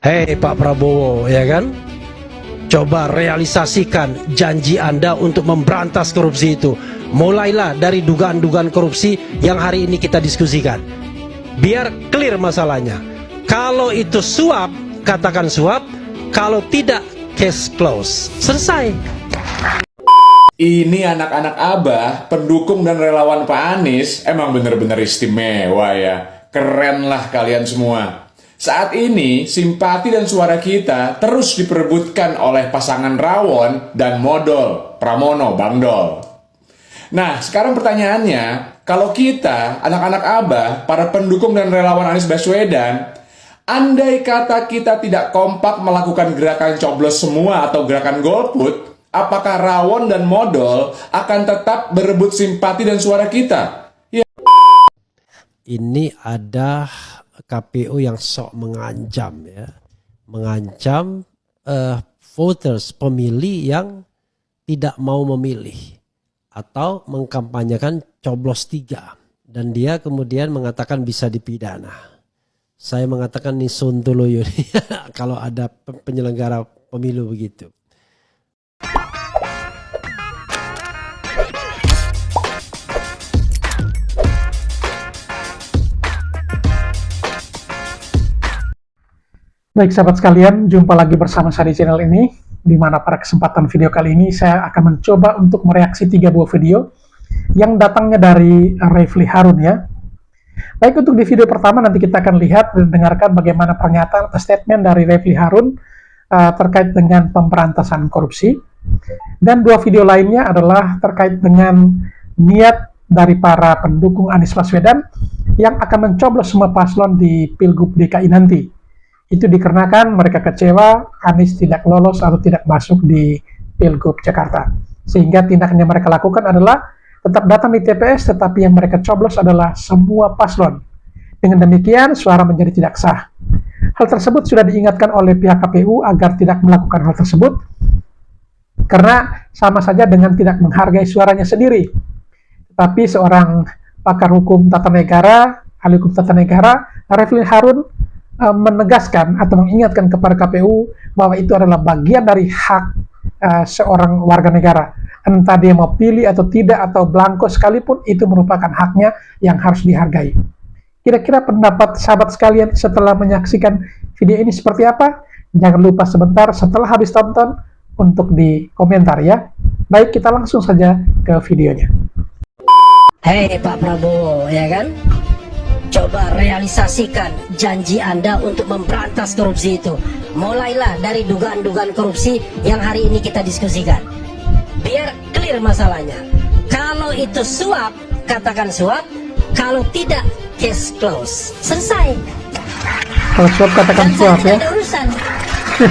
Hei Pak Prabowo, ya kan? Coba realisasikan janji Anda untuk memberantas korupsi itu. Mulailah dari dugaan-dugaan korupsi yang hari ini kita diskusikan. Biar clear masalahnya. Kalau itu suap, katakan suap. Kalau tidak, case close. Selesai. Ini anak-anak Abah, pendukung dan relawan Pak Anies, emang bener-bener istimewa ya. Keren lah kalian semua. Saat ini, simpati dan suara kita terus diperebutkan oleh pasangan Rawon dan Modol, Pramono, Bang Dol. Nah, sekarang pertanyaannya, kalau kita, anak-anak Abah, para pendukung dan relawan Anies Baswedan, andai kata kita tidak kompak melakukan gerakan coblos semua atau gerakan golput, apakah Rawon dan Modol akan tetap berebut simpati dan suara kita? Ya. Ini ada KPU yang sok mengancam ya, mengancam voters, pemilih yang tidak mau memilih atau mengkampanyekan coblos 3 dan dia kemudian mengatakan bisa dipidana. Saya mengatakan ini sontoloyo kalau ada penyelenggara pemilu begitu. Baik sahabat sekalian, jumpa lagi bersama saya di channel ini, di mana pada kesempatan video kali ini saya akan mencoba untuk mereaksi 3 buah video yang datangnya dari Refly Harun ya. Baik, untuk di video pertama nanti kita akan lihat dan dengarkan bagaimana pernyataan atau statement dari Refly Harun terkait dengan pemberantasan korupsi. Dan 2 video lainnya adalah terkait dengan niat dari para pendukung Anies Baswedan yang akan mencoblos semua paslon di Pilgub DKI nanti. Itu dikarenakan mereka kecewa Anies tidak lolos atau tidak masuk di Pilgub Jakarta. Sehingga tindakan yang mereka lakukan adalah tetap datang di TPS, tetapi yang mereka coblos adalah semua paslon. Dengan demikian, suara menjadi tidak sah. Hal tersebut sudah diingatkan oleh pihak KPU agar tidak melakukan hal tersebut, karena sama saja dengan tidak menghargai suaranya sendiri. Tapi seorang pakar hukum tata negara, ahli hukum tata negara, Refly Harun, menegaskan atau mengingatkan kepada KPU bahwa itu adalah bagian dari hak seorang warga negara. Entah dia mau pilih atau tidak atau blanko sekalipun, itu merupakan haknya yang harus dihargai. Kira-kira pendapat sahabat sekalian setelah menyaksikan video ini seperti apa? Jangan lupa sebentar setelah habis tonton untuk di komentar ya. Baik, kita langsung saja ke videonya. Hei Pak Prabowo, ya kan? Coba realisasikan janji Anda untuk memberantas korupsi itu. Mulailah dari dugaan-dugaan korupsi yang hari ini kita diskusikan. Biar clear masalahnya. Kalau itu suap, katakan suap. Kalau tidak, case close. Selesai. Kalau suap katakan suap ya. Ada urusan.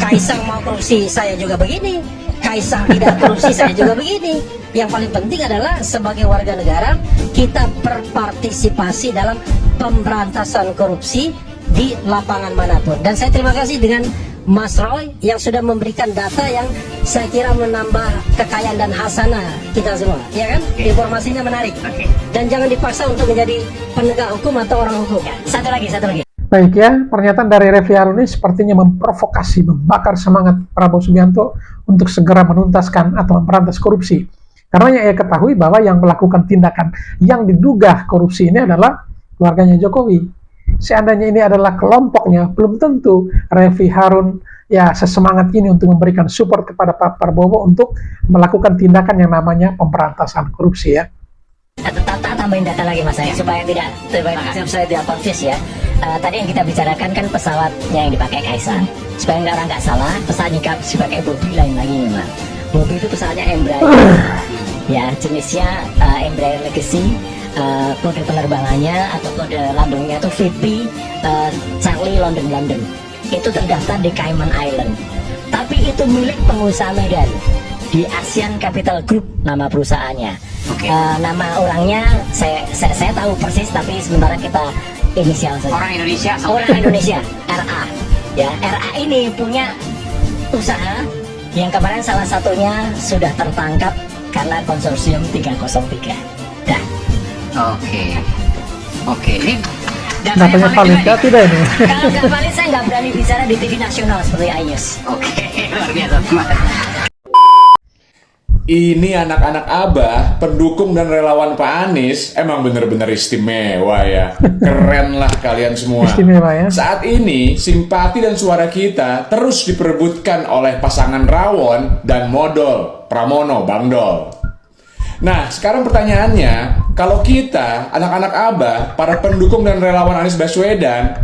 Kaisang mau korupsi, saya juga begini. Kaisang tidak korupsi, saya juga begini. Yang paling penting adalah sebagai warga negara kita berpartisipasi dalam pemberantasan korupsi di lapangan manapun. Dan saya terima kasih dengan Mas Roy yang sudah memberikan data yang saya kira menambah kekayaan dan hasanah kita semua, ya kan? Informasinya menarik. Dan jangan dipaksa untuk menjadi penegak hukum atau orang hukum. Satu lagi. Baik ya, pernyataan dari Refly Harun ini sepertinya memprovokasi, membakar semangat Prabowo Subianto untuk segera menuntaskan atau memberantas korupsi. Karena yang ia ketahui bahwa yang melakukan tindakan yang diduga korupsi ini adalah keluarganya Jokowi. Seandainya ini adalah kelompoknya, belum tentu Refly Harun ya sesemangat ini untuk memberikan support kepada Pak Prabowo untuk melakukan tindakan yang namanya pemberantasan korupsi ya. Tambahin data lagi Mas saya supaya tidak confuse ya. Tadi yang kita bicarakan kan pesawatnya yang dipakai Kaisang. Supaya orang nggak salah, pesawatnya dipakai Bobby lain lagi memang. Bobby itu pesawatnya Embraer. Ya, jenisnya Embraer Legacy. Kode penerbangannya atau kode lambungnya itu VP Charlie London. Itu terdaftar di Cayman Island. Tapi itu milik pengusaha Medan di ASEAN Capital Group nama perusahaannya. Nama orangnya saya tahu persis, tapi sementara kita inisial saja. Orang Indonesia RA. Ya, RA ini punya usaha yang kemarin salah satunya sudah tertangkap karena konsorsium 303. Dah. Oke. Ini Datanya valid kah tidak ini? Kalau nggak valid saya nggak berani bicara di TV nasional seperti Ayus. Oke, luar biasa. Ini anak-anak Abah, pendukung dan relawan Pak Anies, emang bener-bener istimewa ya. Keren lah kalian semua. Istimewa ya. Saat ini, simpati dan suara kita terus diperebutkan oleh pasangan Rawon dan Modol, Pramono, Bang Dol. Nah, sekarang pertanyaannya, kalau kita, anak-anak Abah, para pendukung dan relawan Anies Baswedan,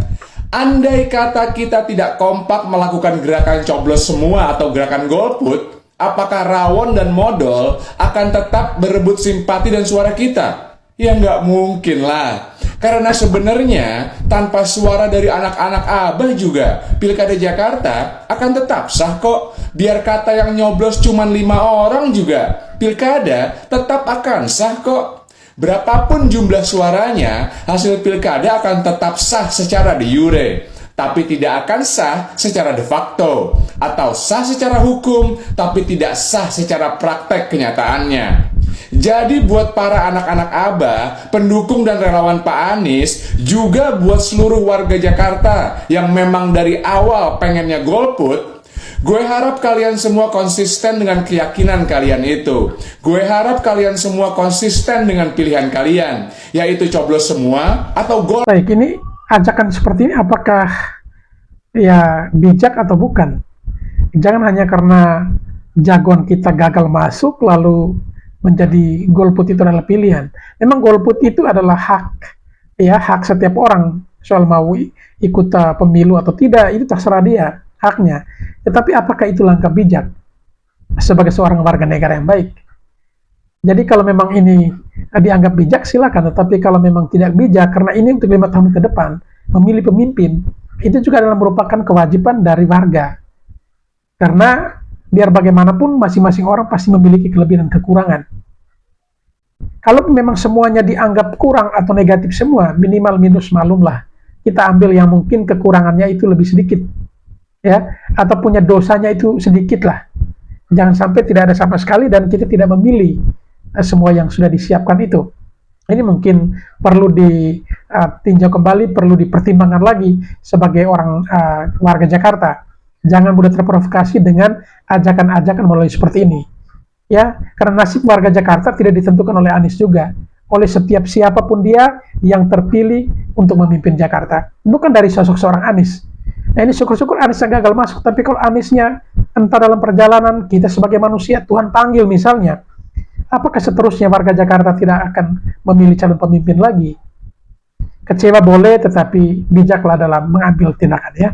andai kata kita tidak kompak melakukan gerakan coblos semua atau gerakan golput, apakah Rawon dan Modol akan tetap berebut simpati dan suara kita? Ya nggak mungkin lah. Karena sebenarnya tanpa suara dari anak-anak Abah juga Pilkada Jakarta akan tetap sah kok. Biar kata yang nyoblos cuma 5 orang juga, Pilkada tetap akan sah kok. Berapapun jumlah suaranya, hasil Pilkada akan tetap sah secara de jure, tapi tidak akan sah secara de facto, atau sah secara hukum, tapi tidak sah secara praktek kenyataannya. Jadi buat para anak-anak Abah, pendukung dan relawan Pak Anies, juga buat seluruh warga Jakarta yang memang dari awal pengennya golput, gue harap kalian semua konsisten dengan keyakinan kalian itu. Gue harap kalian semua konsisten dengan pilihan kalian, yaitu coblos semua atau golput. Baik, ini ajakan seperti ini apakah ya bijak atau bukan? Jangan hanya karena jagoan kita gagal masuk lalu menjadi golput itu adalah pilihan. Memang golput itu adalah hak, ya hak setiap orang. Soal mau ikut pemilu atau tidak itu terserah dia, haknya. Tetapi apakah itu langkah bijak sebagai seorang warga negara yang baik? Jadi kalau memang ini dianggap bijak silakan, tetapi kalau memang tidak bijak karena ini untuk 5 tahun ke depan memilih pemimpin, itu juga adalah merupakan kewajiban dari warga. Karena biar bagaimanapun masing-masing orang pasti memiliki kelebihan dan kekurangan. Kalau memang semuanya dianggap kurang atau negatif semua, minimal minus malumlah. Kita ambil yang mungkin kekurangannya itu lebih sedikit, ya, atau punya dosanya itu sedikit lah. Jangan sampai tidak ada sama sekali dan kita tidak memilih semua yang sudah disiapkan itu. Ini mungkin perlu ditinjau kembali, perlu dipertimbangkan lagi sebagai orang warga Jakarta. Jangan mudah terprovokasi dengan ajakan-ajakan melalui seperti ini. Ya, karena nasib warga Jakarta tidak ditentukan oleh Anies juga, oleh setiap siapapun dia yang terpilih untuk memimpin Jakarta. Bukan dari sosok seorang Anies. Nah, ini syukur-syukur Anies gagal masuk, tapi kalau Aniesnya entah dalam perjalanan kita sebagai manusia Tuhan panggil misalnya, apakah seterusnya warga Jakarta tidak akan memilih calon pemimpin lagi? Kecewa boleh, tetapi bijaklah dalam mengambil tindakan ya.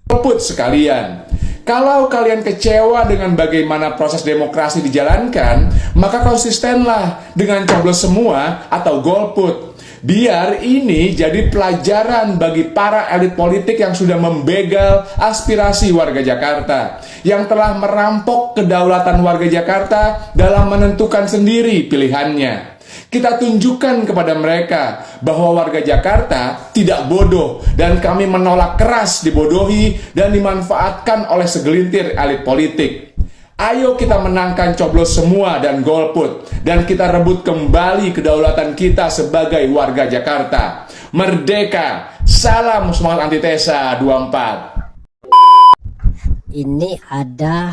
Golput sekalian. Kalau kalian kecewa dengan bagaimana proses demokrasi dijalankan, maka konsistenlah dengan coblos semua atau golput. Biar ini jadi pelajaran bagi para elit politik yang sudah membegal aspirasi warga Jakarta, yang telah merampok kedaulatan warga Jakarta dalam menentukan sendiri pilihannya. Kita tunjukkan kepada mereka bahwa warga Jakarta tidak bodoh dan kami menolak keras dibodohi dan dimanfaatkan oleh segelintir elit politik. Ayo kita menangkan coblos semua dan golput dan kita rebut kembali kedaulatan kita sebagai warga Jakarta. Merdeka! Salam semangat antitesa 24. Ini ada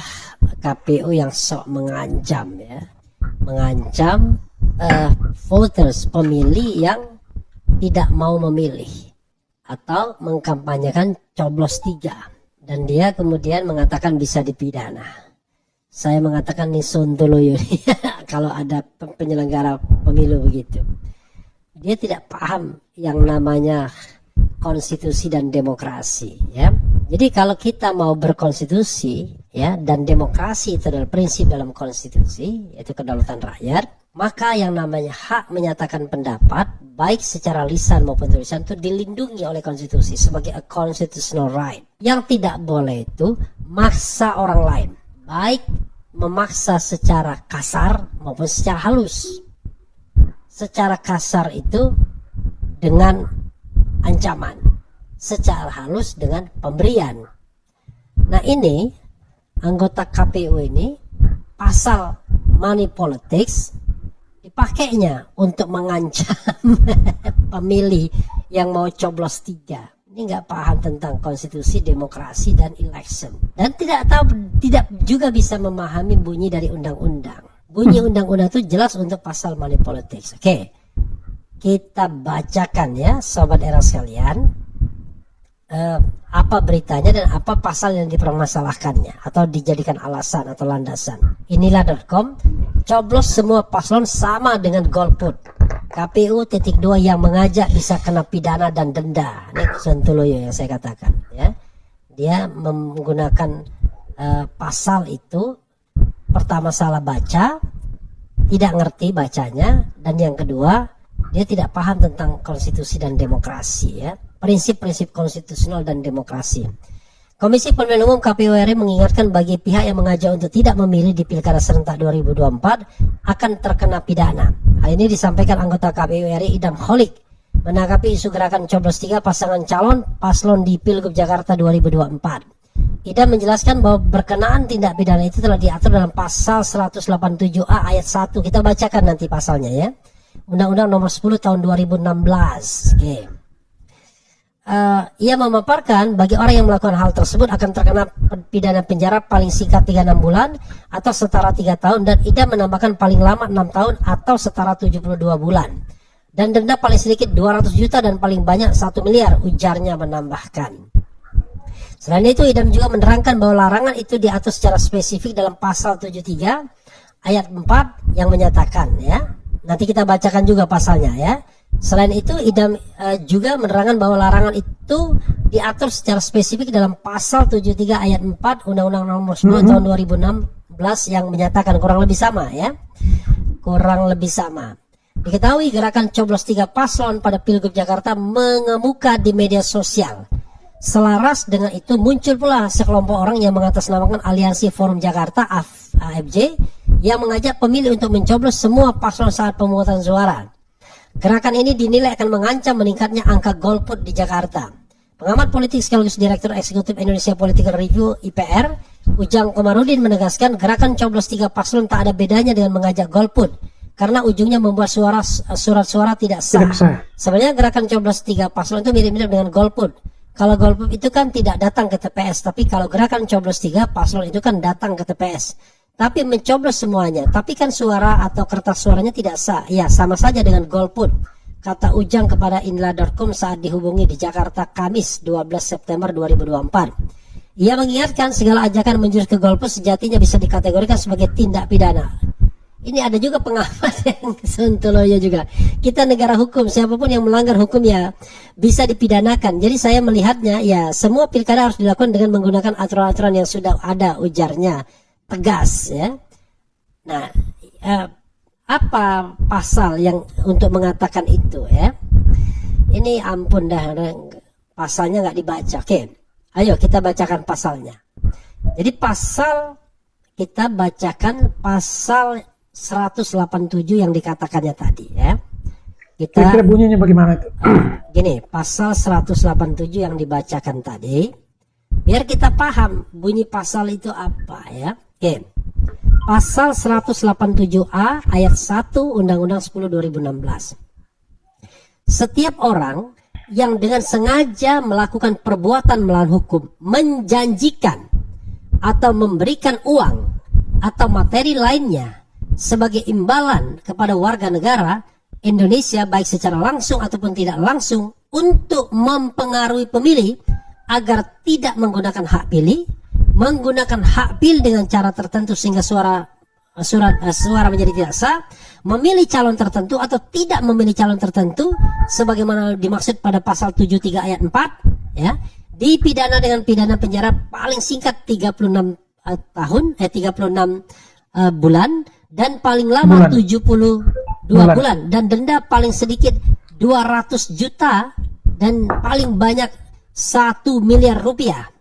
KPU yang sok mengancam ya, mengancam voters, pemilih yang tidak mau memilih atau mengkampanyekan coblos 3 dan dia kemudian mengatakan bisa dipidana. Saya mengatakan ini sontoloyo kalau ada penyelenggara pemilu begitu. Dia tidak paham yang namanya konstitusi dan demokrasi ya. Jadi kalau kita mau berkonstitusi ya, dan demokrasi itu adalah prinsip dalam konstitusi yaitu kedaulatan rakyat, maka yang namanya hak menyatakan pendapat baik secara lisan maupun tulisan itu dilindungi oleh konstitusi sebagai a constitutional right. Yang tidak boleh itu maksa orang lain, baik memaksa secara kasar maupun secara halus. Secara kasar itu dengan ancaman, secara halus dengan pemberian. Nah ini anggota KPU ini pasal money politics dipakainya untuk mengancam pemilih yang mau coblos 3. Ini nggak paham tentang konstitusi, demokrasi, dan election, dan tidak juga bisa memahami bunyi dari undang-undang. Bunyi undang-undang itu jelas untuk pasal money politics. Oke, kita bacakan ya, sobat era sekalian. Apa beritanya dan apa pasal yang dipermasalahkannya atau dijadikan alasan atau landasan. Inilah.com, coblos semua paslon sama dengan golput. KPU titik 2 yang mengajak bisa kena pidana dan denda. Ini Sontoloyo yang saya katakan ya. Dia menggunakan pasal itu, pertama salah baca, tidak ngerti bacanya, dan yang kedua dia tidak paham tentang konstitusi dan demokrasi ya. Prinsip-prinsip konstitusional dan demokrasi. Komisi Pemilihan Umum KPU RI mengingatkan bagi pihak yang mengajak untuk tidak memilih di Pilkada serentak 2024 akan terkena pidana. Hal ini disampaikan anggota KPU RI Idam Holik menanggapi isu gerakan coblos 3 pasangan calon paslon di Pilgub Jakarta 2024. Idam menjelaskan bahwa berkenaan tindak pidana itu telah diatur dalam pasal 187A ayat 1. Kita bacakan nanti pasalnya ya. Undang-Undang nomor 10 tahun 2016. Oke. Ia memaparkan bagi orang yang melakukan hal tersebut akan terkena pidana penjara paling singkat 36 bulan atau setara 3 tahun, dan Idam menambahkan paling lama 6 tahun atau setara 72 bulan, dan denda paling sedikit 200 juta dan paling banyak 1 miliar, ujarnya menambahkan. Selain itu, Idam juga menerangkan bahwa larangan itu diatur secara spesifik dalam pasal 73 ayat 4 yang menyatakan ya. Nanti kita bacakan juga pasalnya ya. Selain itu, Idam juga menerangkan bahwa larangan itu diatur secara spesifik dalam pasal 73 ayat 4 Undang-Undang nomor 10 tahun 2016 yang menyatakan kurang lebih sama ya. Kurang lebih sama. Diketahui gerakan coblos 3 paslon pada Pilgub Jakarta mengemuka di media sosial. Selaras dengan itu muncul pula sekelompok orang yang mengatasnamakan Aliansi Forum Jakarta AFJ yang mengajak pemilih untuk mencoblos semua paslon saat pemungutan suara. Gerakan ini dinilai akan mengancam meningkatnya angka golput di Jakarta. Pengamat politik sekaligus Direktur Eksekutif Indonesia Political Review (IPR), Ujang Komarudin menegaskan gerakan coblos 3 paslon tak ada bedanya dengan mengajak golput karena ujungnya membuat surat suara tidak sah. Sebenarnya gerakan coblos 3 paslon itu mirip-mirip dengan golput. Kalau golput itu kan tidak datang ke TPS, tapi kalau gerakan coblos 3 paslon itu kan datang ke TPS. Tapi mencoblos semuanya, tapi kan suara atau kertas suaranya tidak sah. Ya, sama saja dengan golput, kata Ujang kepada Inilah.com saat dihubungi di Jakarta Kamis 12 September 2024. Ia mengingatkan segala ajakan menjurus ke golput sejatinya bisa dikategorikan sebagai tindak pidana. Ini ada juga pengamat yang Sontoloyo juga. Kita negara hukum, siapapun yang melanggar hukum ya bisa dipidanakan. Jadi saya melihatnya ya semua pilkada harus dilakukan dengan menggunakan aturan-aturan yang sudah ada, ujarnya tegas ya. Nah, apa pasal yang untuk mengatakan itu ya? Ini ampun dah, pasalnya nggak dibaca. Oke, ayo kita bacakan pasalnya. Jadi kita bacakan pasal 187 yang dikatakannya tadi ya. Kira-kira bunyinya bagaimana itu? Gini, pasal 187 yang dibacakan tadi, biar kita paham bunyi pasal itu apa ya. Oke. Pasal 187A ayat 1 Undang-Undang 10 2016. Setiap orang yang dengan sengaja melakukan perbuatan melawan hukum, menjanjikan atau memberikan uang atau materi lainnya sebagai imbalan kepada warga negara Indonesia baik secara langsung ataupun tidak langsung untuk mempengaruhi pemilih agar tidak menggunakan hak pilih, menggunakan hak pilih dengan cara tertentu sehingga suara menjadi tidak sah, memilih calon tertentu atau tidak memilih calon tertentu sebagaimana dimaksud pada pasal 73 ayat 4 ya, dipidana dengan pidana penjara paling singkat 36 bulan dan paling lama 72 bulan dan denda paling sedikit 200 juta dan paling banyak 1 miliar rupiah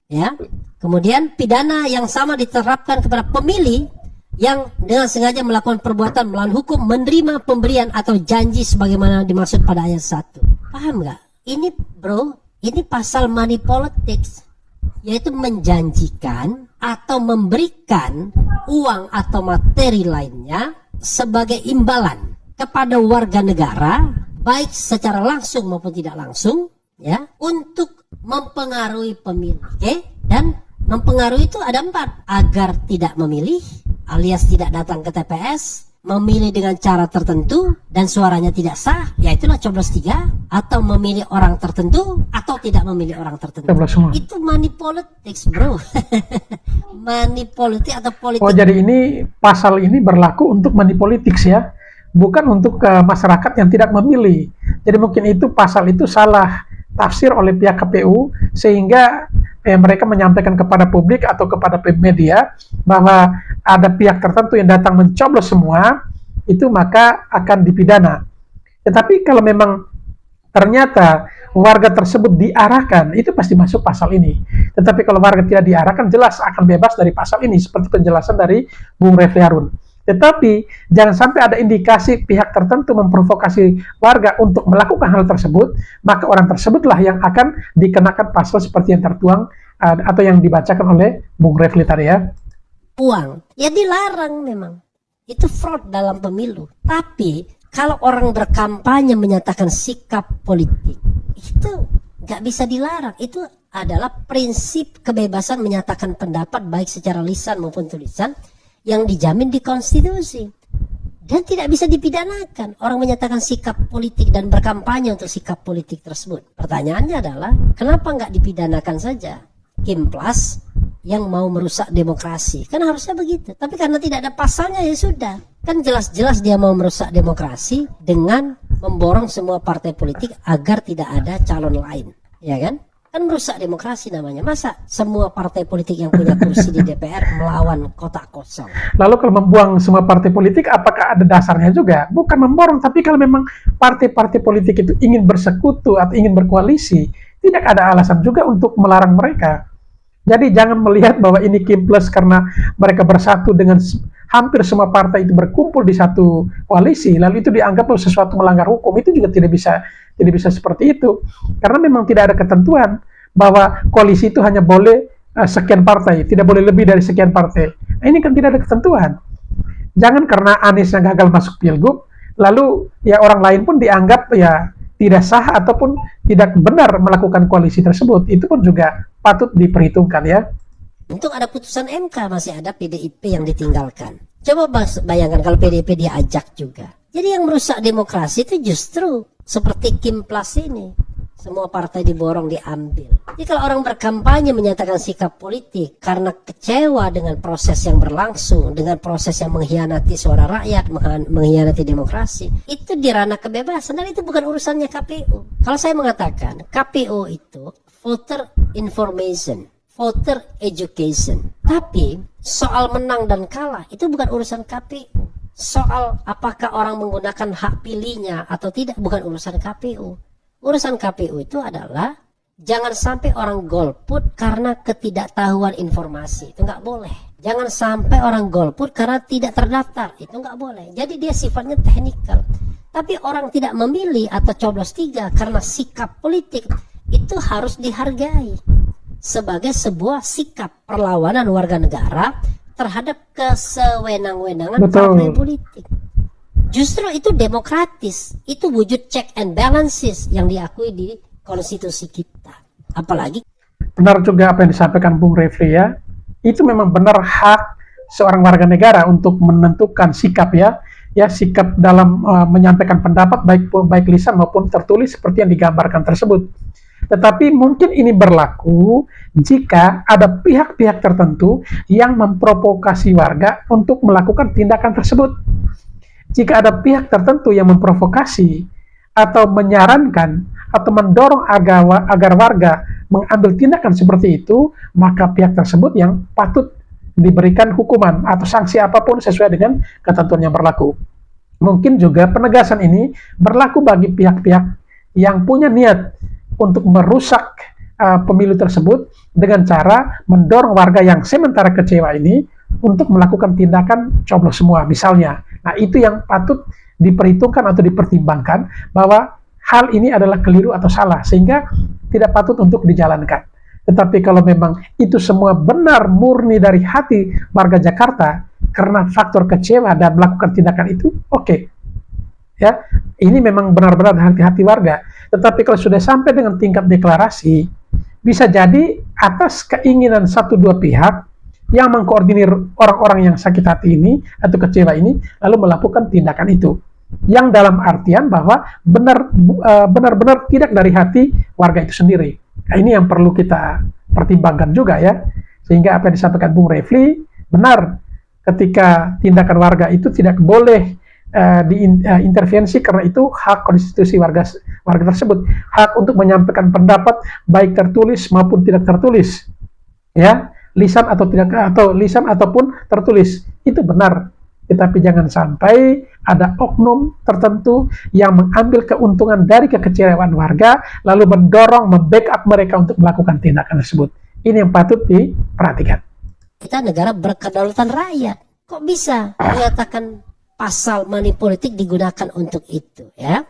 ya. Kemudian pidana yang sama diterapkan kepada pemilih yang dengan sengaja melakukan perbuatan melawan hukum, menerima pemberian atau janji sebagaimana dimaksud pada ayat 1. Paham nggak? Ini bro, ini pasal money politics, yaitu menjanjikan atau memberikan uang atau materi lainnya sebagai imbalan kepada warga negara, baik secara langsung maupun tidak langsung, ya, untuk mempengaruhi pemilih. Oke? Dan mempengaruhi itu ada 4: agar tidak memilih, alias tidak datang ke TPS, memilih dengan cara tertentu dan suaranya tidak sah, yaitulah coblos 3, atau memilih orang tertentu atau tidak memilih orang tertentu. Itu money politics, bro. Money politik atau politik. Oh, jadi ini pasal ini berlaku untuk money politics ya, bukan untuk masyarakat yang tidak memilih. Jadi mungkin itu pasal itu salah tafsir oleh pihak KPU sehingga mereka menyampaikan kepada publik atau kepada media bahwa ada pihak tertentu yang datang mencoblos semua, itu maka akan dipidana. Tetapi kalau memang ternyata warga tersebut diarahkan, itu pasti masuk pasal ini. Tetapi kalau warga tidak diarahkan, jelas akan bebas dari pasal ini, seperti penjelasan dari Bung Refli Harun. Tetapi jangan sampai ada indikasi pihak tertentu memprovokasi warga untuk melakukan hal tersebut, maka orang tersebutlah yang akan dikenakan pasal seperti yang tertuang atau yang dibacakan oleh Bung Refli tadi ya. Uang, ya dilarang memang. Itu fraud dalam pemilu. Tapi kalau orang berkampanye menyatakan sikap politik, itu nggak bisa dilarang. Itu adalah prinsip kebebasan menyatakan pendapat baik secara lisan maupun tulisan yang dijamin di konstitusi. Dan tidak bisa dipidanakan orang menyatakan sikap politik dan berkampanye untuk sikap politik tersebut. Pertanyaannya adalah, kenapa nggak dipidanakan saja Kim Plus yang mau merusak demokrasi? Kan harusnya begitu. Tapi karena tidak ada pasalnya, ya sudah. Kan jelas-jelas dia mau merusak demokrasi dengan memborong semua partai politik agar tidak ada calon lain, ya kan? Kan merusak demokrasi namanya. Masa semua partai politik yang punya kursi di DPR melawan kotak kosong? Lalu kalau membuang semua partai politik, apakah ada dasarnya juga? Bukan memborong, tapi kalau memang partai-partai politik itu ingin bersekutu atau ingin berkoalisi, tidak ada alasan juga untuk melarang mereka. Jadi jangan melihat bahwa ini Kim Plus karena mereka bersatu dengan hampir semua partai itu berkumpul di satu koalisi, lalu itu dianggap sesuatu melanggar hukum. Itu juga tidak bisa seperti itu, karena memang tidak ada ketentuan bahwa koalisi itu hanya boleh sekian partai, tidak boleh lebih dari sekian partai. Nah, ini kan tidak ada ketentuan. Jangan karena Anies yang gagal masuk pilgub, lalu ya orang lain pun dianggap ya tidak sah ataupun tidak benar melakukan koalisi tersebut. Itu pun juga patut diperhitungkan ya. Untuk ada putusan MK masih ada PDIP yang ditinggalkan. Coba bayangkan kalau PDIP diajak juga. Jadi yang merusak demokrasi itu justru seperti Kim Plus ini. Semua partai diborong, diambil. Jadi kalau orang berkampanye menyatakan sikap politik karena kecewa dengan proses yang berlangsung, dengan proses yang mengkhianati suara rakyat, mengkhianati demokrasi, itu di ranah kebebasan dan itu bukan urusannya KPU. Kalau saya mengatakan KPU itu voter information, voter education. Tapi soal menang dan kalah itu bukan urusan KPU. Soal apakah orang menggunakan hak pilihnya atau tidak bukan urusan KPU. Urusan KPU itu adalah jangan sampai orang golput karena ketidaktahuan informasi. Itu nggak boleh. Jangan sampai orang golput karena tidak terdaftar. Itu nggak boleh. Jadi dia sifatnya teknikal. Tapi orang tidak memilih atau coblos 3 karena sikap politik, itu harus dihargai sebagai sebuah sikap perlawanan warga negara terhadap kesewenang-wenangan partai politik. Justru itu demokratis, itu wujud check and balances yang diakui di konstitusi kita. Apalagi benar juga apa yang disampaikan Bung Refli ya. Itu memang benar hak seorang warga negara untuk menentukan sikap ya sikap dalam menyampaikan pendapat baik lisan maupun tertulis seperti yang digambarkan tersebut. Tetapi mungkin ini berlaku jika ada pihak-pihak tertentu yang memprovokasi warga untuk melakukan tindakan tersebut. Jika ada pihak tertentu yang memprovokasi atau menyarankan atau mendorong agar warga mengambil tindakan seperti itu, maka pihak tersebut yang patut diberikan hukuman atau sanksi apapun sesuai dengan ketentuan yang berlaku. Mungkin juga penegasan ini berlaku bagi pihak-pihak yang punya niat untuk merusak pemilu tersebut dengan cara mendorong warga yang sementara kecewa ini untuk melakukan tindakan coblos semua misalnya. Nah, itu yang patut diperhitungkan atau dipertimbangkan bahwa hal ini adalah keliru atau salah sehingga tidak patut untuk dijalankan. Tetapi kalau memang itu semua benar murni dari hati warga Jakarta, karena faktor kecewa dan melakukan tindakan itu, oke. Ya, ini memang benar-benar hati-hati warga. Tetapi kalau sudah sampai dengan tingkat deklarasi, bisa jadi atas keinginan satu dua pihak yang mengkoordinir orang-orang yang sakit hati ini atau kecewa ini, lalu melakukan tindakan itu. Yang dalam artian bahwa benar-benar tidak dari hati warga itu sendiri. Nah, ini yang perlu kita pertimbangkan juga ya. Sehingga apa yang disampaikan Bung Refli benar, ketika tindakan warga itu tidak boleh diintervensi, karena itu hak konstitusi warga tersebut, hak untuk menyampaikan pendapat baik tertulis maupun tidak tertulis, ya, lisan ataupun tertulis, itu benar. Tetapi jangan sampai ada oknum tertentu yang mengambil keuntungan dari kekecewaan warga lalu mendorong, membackup mereka untuk melakukan tindakan tersebut. Ini yang patut diperhatikan. Kita negara berkedaulatan rakyat, kok bisa menyatakan pasal money politik digunakan untuk itu, ya?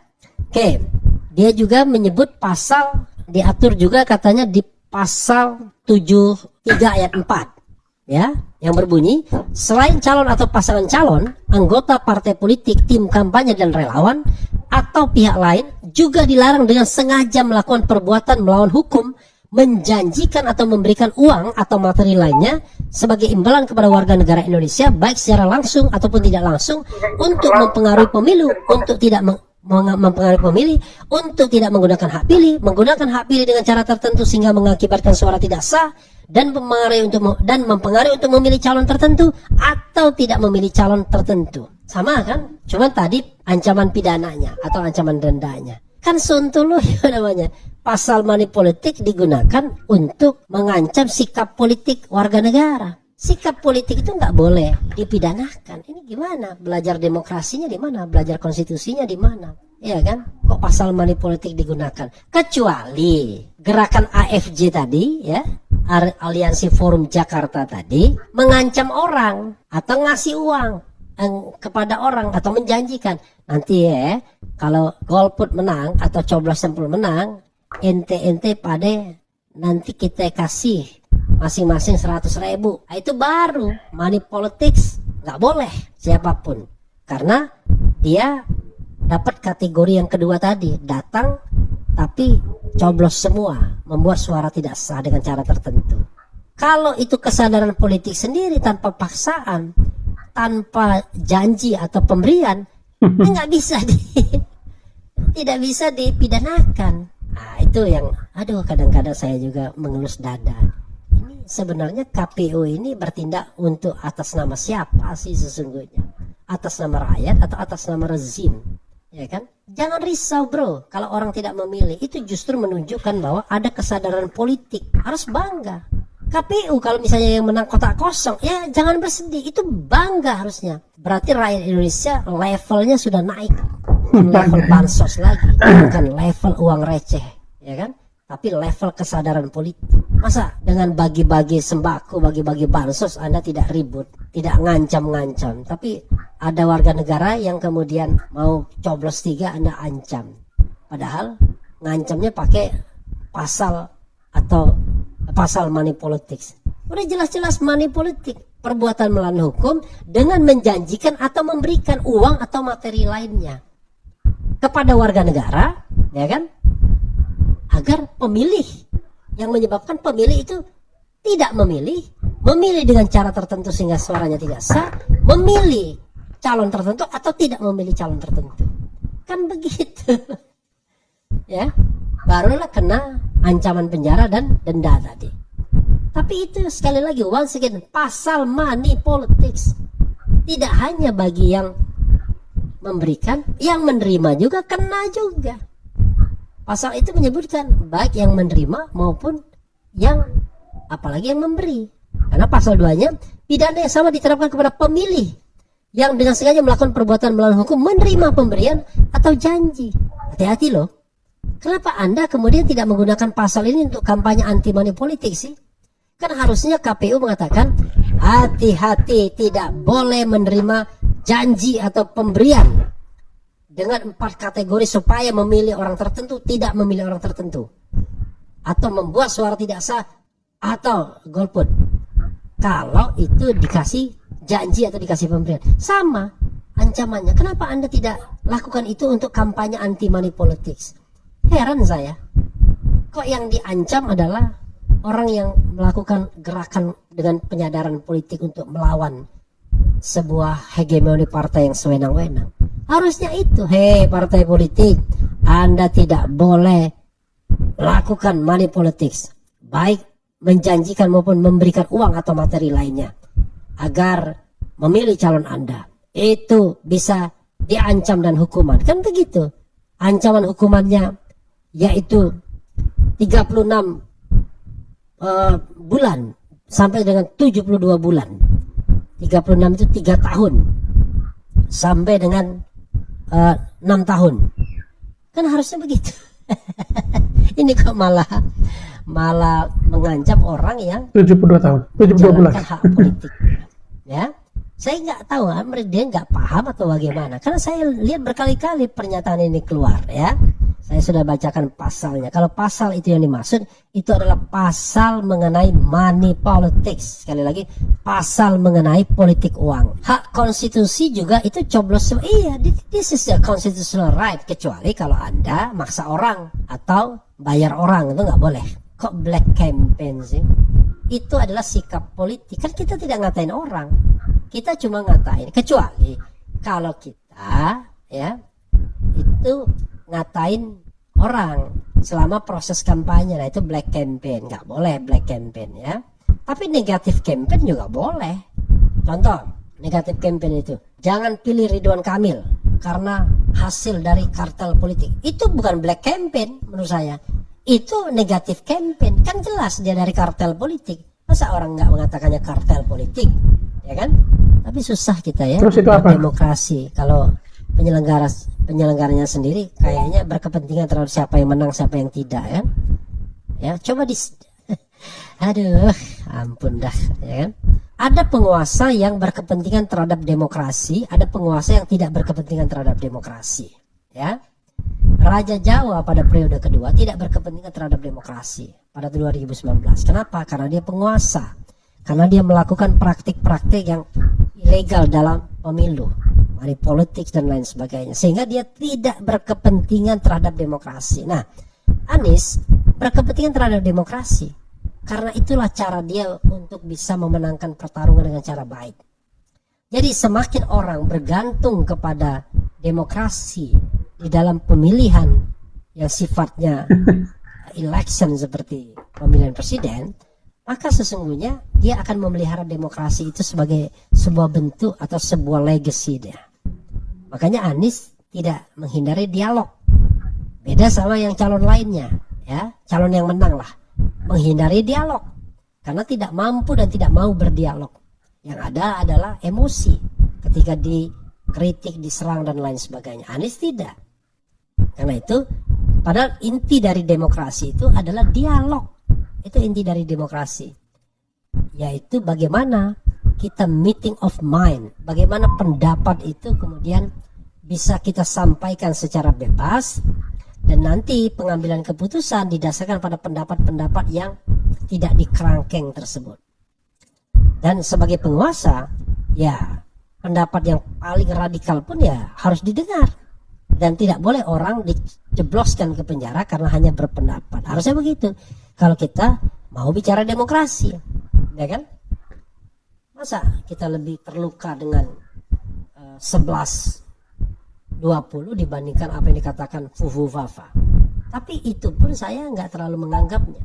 Oke, dia juga menyebut pasal, diatur juga katanya di pasal 73 ayat 4, ya, yang berbunyi, selain calon atau pasangan calon, anggota partai politik, tim kampanye dan relawan atau pihak lain juga dilarang dengan sengaja melakukan perbuatan melawan hukum, menjanjikan atau memberikan uang atau materi lainnya sebagai imbalan kepada warga negara Indonesia baik secara langsung ataupun tidak langsung untuk mempengaruhi pemilu, untuk tidak mempengaruhi pemilih, untuk tidak menggunakan hak pilih dengan cara tertentu sehingga mengakibatkan suara tidak sah dan mempengaruhi untuk memilih calon tertentu atau tidak memilih calon tertentu. Sama kan? Cuma tadi ancaman pidananya atau ancaman dendanya. Kan sontoloyo namanya. Pasal money politik digunakan untuk mengancam sikap politik warga negara. Sikap politik itu nggak boleh dipidanakan. Ini gimana? Belajar demokrasinya di mana? Belajar konstitusinya di mana? Iya kan? Kok pasal money politik digunakan? Kecuali gerakan AFJ tadi, ya, Aliansi Forum Jakarta tadi, mengancam orang atau ngasih uang kepada orang atau menjanjikan nanti ya, kalau golput menang atau coblos sampul menang, ente pade nanti kita kasih masing-masing 100.000. Nah, itu baru money politics, nggak boleh siapapun, karena dia dapat kategori yang kedua tadi, datang tapi coblos semua, membuat suara tidak sah dengan cara tertentu. Kalau itu kesadaran politik sendiri tanpa paksaan, tanpa janji atau pemberian, ini nggak bisa tidak bisa dipidanakan. Nah, itu yang kadang-kadang saya juga mengelus dada. Ini sebenarnya KPU ini bertindak untuk atas nama siapa sih sesungguhnya? Atas nama rakyat atau atas nama rezim? Ya kan? Jangan risau bro, kalau orang tidak memilih, itu justru menunjukkan bahwa ada kesadaran politik. Harus bangga. KPU kalau misalnya yang menang kotak kosong, ya jangan bersedih, itu bangga harusnya. Berarti rakyat Indonesia levelnya sudah naik. Level bansos lagi, bukan level uang receh, ya kan? Tapi level kesadaran politik. Masa dengan bagi-bagi sembako, bagi-bagi bansos Anda tidak ribut, tidak ngancam-ngancam, tapi ada warga negara yang kemudian mau coblos 3 Anda ancam, padahal ngancamnya pakai pasal atau pasal money politics. Udah jelas-jelas money politik, perbuatan melawan hukum dengan menjanjikan atau memberikan uang atau materi lainnya kepada warga negara, ya kan, agar pemilih, yang menyebabkan pemilih itu tidak memilih dengan cara tertentu sehingga suaranya tidak sah, memilih calon tertentu atau tidak memilih calon tertentu, kan begitu. Ya, barulah kena ancaman penjara dan denda tadi. Tapi itu sekali lagi, once again, pasal money politics tidak hanya bagi yang memberikan, yang menerima juga kena juga. Pasal itu menyebutkan baik yang menerima maupun yang apalagi yang memberi. Karena pasal 2-nya pidana yang sama diterapkan kepada pemilih yang dengan sengaja melakukan perbuatan melawan hukum, menerima pemberian atau janji. Hati-hati loh. Kenapa Anda kemudian tidak menggunakan pasal ini untuk kampanye anti money politik sih? Kan harusnya KPU mengatakan hati-hati, tidak boleh menerima janji atau pemberian dengan 4 kategori supaya memilih orang tertentu, tidak memilih orang tertentu, atau membuat suara tidak sah, atau golput. Kalau itu dikasih janji atau dikasih pemberian. Sama ancamannya. Kenapa Anda tidak lakukan itu untuk kampanye anti money politics? Heran saya. Kok yang diancam adalah orang yang melakukan gerakan dengan penyadaran politik untuk melawan sebuah hegemoni partai yang sewenang-wenang. Harusnya itu, hei partai politik, Anda tidak boleh lakukan money politics, baik menjanjikan maupun memberikan uang atau materi lainnya agar memilih calon Anda. Itu bisa diancam dan hukuman. Kan begitu. Ancaman hukumannya yaitu 36 bulan sampai dengan 72 bulan. 36 itu 3 tahun sampai dengan 6 tahun. Kan harusnya begitu. Ini kok malah mengancam orang yang 72 tahun, 72 bulan. menjalankan hak politik. Ya, saya nggak tahu, dia nggak paham atau bagaimana. Karena saya lihat berkali-kali pernyataan ini keluar, ya. Saya sudah bacakan pasalnya. Kalau pasal itu yang dimaksud, itu adalah pasal mengenai money politics. Sekali lagi, pasal mengenai politik uang. Hak konstitusi juga itu coblos. Iya, this is the constitutional right. Kecuali kalau Anda maksa orang atau bayar orang, itu nggak boleh. Kok black campaign sih? Itu adalah sikap politik. Kan kita tidak ngatain orang. Kita cuma ngatain. Kecuali kalau kita, ya, itu ngatain orang selama proses kampanye, nah itu black campaign. Nggak boleh black campaign, ya. Tapi negatif campaign juga boleh. Contoh negatif campaign itu, jangan pilih Ridwan Kamil karena hasil dari kartel politik. Itu bukan black campaign menurut saya. Itu negatif campaign. Kan jelas dia dari kartel politik. Masa orang nggak mengatakannya kartel politik, ya kan? Tapi susah kita, ya. Terus itu apa? Demokrasi kalau penyelenggaranya sendiri kayaknya berkepentingan terhadap siapa yang menang, siapa yang tidak, ya. Ya, coba aduh, ampun dah, ya kan? Ada penguasa yang berkepentingan terhadap demokrasi, ada penguasa yang tidak berkepentingan terhadap demokrasi, ya. Raja Jawa pada periode kedua tidak berkepentingan terhadap demokrasi pada 2019. Kenapa? Karena dia penguasa. Karena dia melakukan praktik-praktik yang ilegal dalam pemilu, money politics dan lain sebagainya, sehingga dia tidak berkepentingan terhadap demokrasi. Nah, Anies berkepentingan terhadap demokrasi karena itulah cara dia untuk bisa memenangkan pertarungan dengan cara baik. Jadi semakin orang bergantung kepada demokrasi di dalam pemilihan yang sifatnya election seperti pemilihan presiden, maka sesungguhnya dia akan memelihara demokrasi itu sebagai sebuah bentuk atau sebuah legacy dia. Makanya Anies tidak menghindari dialog. Beda sama yang calon lainnya, ya, calon yang menang lah, menghindari dialog karena tidak mampu dan tidak mau berdialog. Yang ada adalah emosi ketika dikritik, diserang dan lain sebagainya. Anies tidak. Karena itu, padahal inti dari demokrasi itu adalah dialog. Itu inti dari demokrasi, yaitu bagaimana kita meeting of mind, bagaimana pendapat itu kemudian bisa kita sampaikan secara bebas, dan nanti pengambilan keputusan didasarkan pada pendapat-pendapat yang tidak dikerangkeng tersebut. Dan sebagai penguasa, ya pendapat yang paling radikal pun ya harus didengar, dan tidak boleh orang dijebloskan ke penjara karena hanya berpendapat. Harusnya begitu kalau kita mau bicara demokrasi, ya kan? Masa kita lebih terluka dengan 11-20 dibandingkan apa yang dikatakan Fufu Fafa. Tapi itu pun saya nggak terlalu menganggapnya,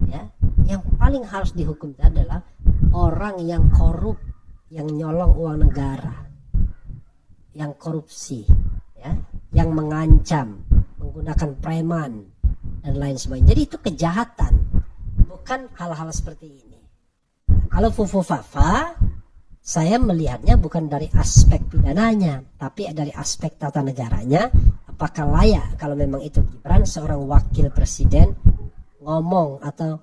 ya. Yang paling harus dihukum adalah orang yang korup, yang nyolong uang negara, yang korupsi, ya, yang mengancam, menggunakan preman dan lain sebagainya. Jadi itu kejahatan, bukan hal-hal seperti ini. Kalau Fufu Fafa, saya melihatnya bukan dari aspek pidananya, tapi dari aspek tata negaranya. Apakah layak kalau memang itu Gibran seorang wakil presiden ngomong atau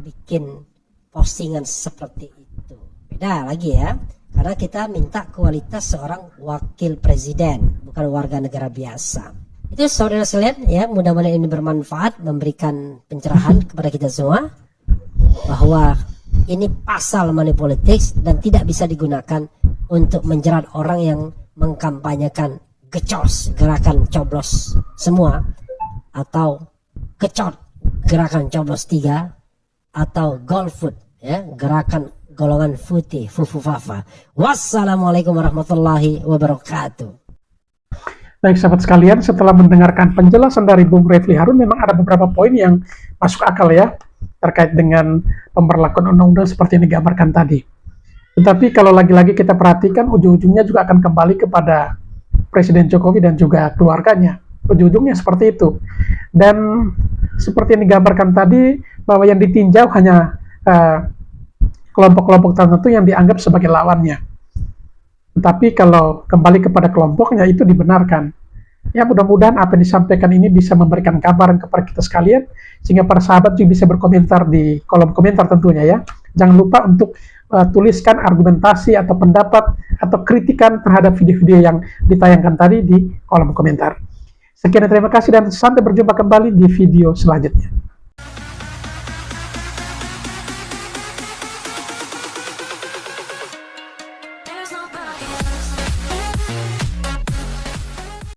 bikin postingan seperti itu? Beda lagi, ya. Karena kita minta kualitas seorang wakil presiden, bukan warga negara biasa. Itu saudara sekalian, ya, mudah-mudahan ini bermanfaat, memberikan pencerahan kepada kita semua bahwa ini pasal money politics dan tidak bisa digunakan untuk menjerat orang yang mengkampanyekan gecos, gerakan coblos semua, atau kecot, gerakan coblos 3, atau golfoot, ya, gerakan golongan putih, fufufafa. Wassalamualaikum warahmatullahi wabarakatuh. Baik sahabat sekalian, setelah mendengarkan penjelasan dari Bung Refli Harun, memang ada beberapa poin yang masuk akal ya, terkait dengan pemberlakuan undang-undang seperti yang digambarkan tadi. Tetapi kalau lagi-lagi kita perhatikan, ujung-ujungnya juga akan kembali kepada Presiden Jokowi dan juga keluarganya. Ujung-ujungnya seperti itu. Dan seperti yang digambarkan tadi, bahwa yang ditinjau hanya kelompok-kelompok tertentu yang dianggap sebagai lawannya. Tetapi kalau kembali kepada kelompoknya, itu dibenarkan. Ya, mudah-mudahan apa yang disampaikan ini bisa memberikan gambaran kepada kita sekalian, sehingga para sahabat juga bisa berkomentar di kolom komentar tentunya ya. Jangan lupa untuk tuliskan argumentasi atau pendapat atau kritikan terhadap video-video yang ditayangkan tadi di kolom komentar. Sekian dan terima kasih, dan sampai berjumpa kembali di video selanjutnya. There's nobody